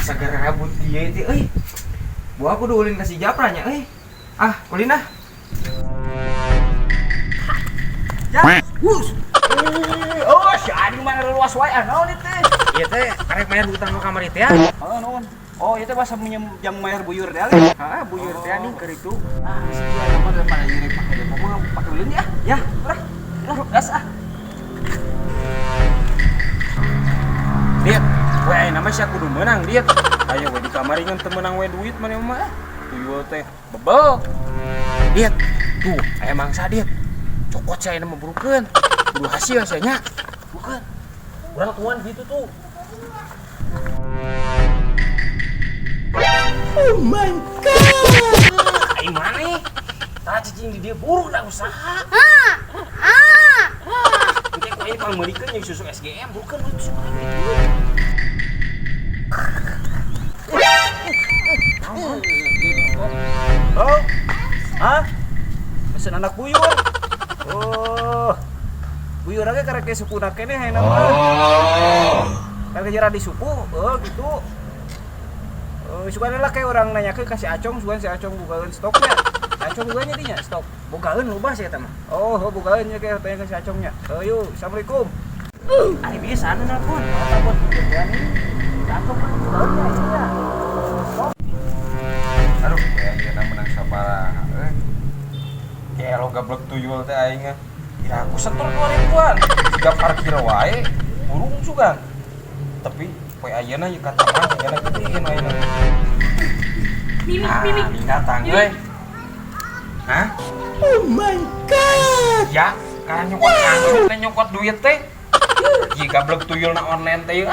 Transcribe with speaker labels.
Speaker 1: segera rambut dia itu buah aku udah ulin kasih japranya ulin ah ya wus
Speaker 2: Si Adi mana luas wae naon ieu teh?
Speaker 1: iya teh karek bayar hutang nu kamar itu ya
Speaker 2: Nuhun. Oh, ieu teh bahasa jang mayar buyur teh.
Speaker 1: buyur teh nih keur itu
Speaker 2: Si dia nama daripada nyeri pakai depo mah pakai ulin ya.
Speaker 1: ya
Speaker 2: Udah gas ah.
Speaker 1: lihat we nama sia kudu menang lihat aya we di kamar ingan teu meunang we duit mane mah tuyul teh bebel lihat tuh aya mangsa lihat cokot saya nama burukeun kudu hasil sia nya bukan urang tuan gitu tuh.
Speaker 2: Oh my god.
Speaker 1: Ai maneh tah cicing di dieu buru da usaha engke ku ieu pameulikeun jeung susu SGM bukan susu gitu.
Speaker 2: Oh. Hah? Pesen anak buyur. Oh. Buyur aja karek ke suku kene hayna mah. Karek jara di suku, gitu. Sugan lah kayak orang nanya ke kasih acong, sugan si acong bukaeun stoknya. Acong bukannya dinya stok.
Speaker 1: Bukaeun loba sih eta mah.
Speaker 2: Oh, bukaeun nya kayak tanya kasih acongnya. Yuk, assalamualaikum.
Speaker 1: Ari bisa anu nelpon.
Speaker 2: Telepon berani. Acong kan bukaeunnya iya.
Speaker 1: Aduh, kayaknya menang sabaraha ya lo gablek tuyul teh aing mah. Ya aku setor 2000-an. Tiga parkir wae burung sugan. Tapi poe ayeuna ieu kata mah tinggalna gedein wae na. Mimi. Binatang euy. Hah?
Speaker 2: Oh my god.
Speaker 1: Ya, kan nyokot duit teh. Ieu gablek tuyulna online teh.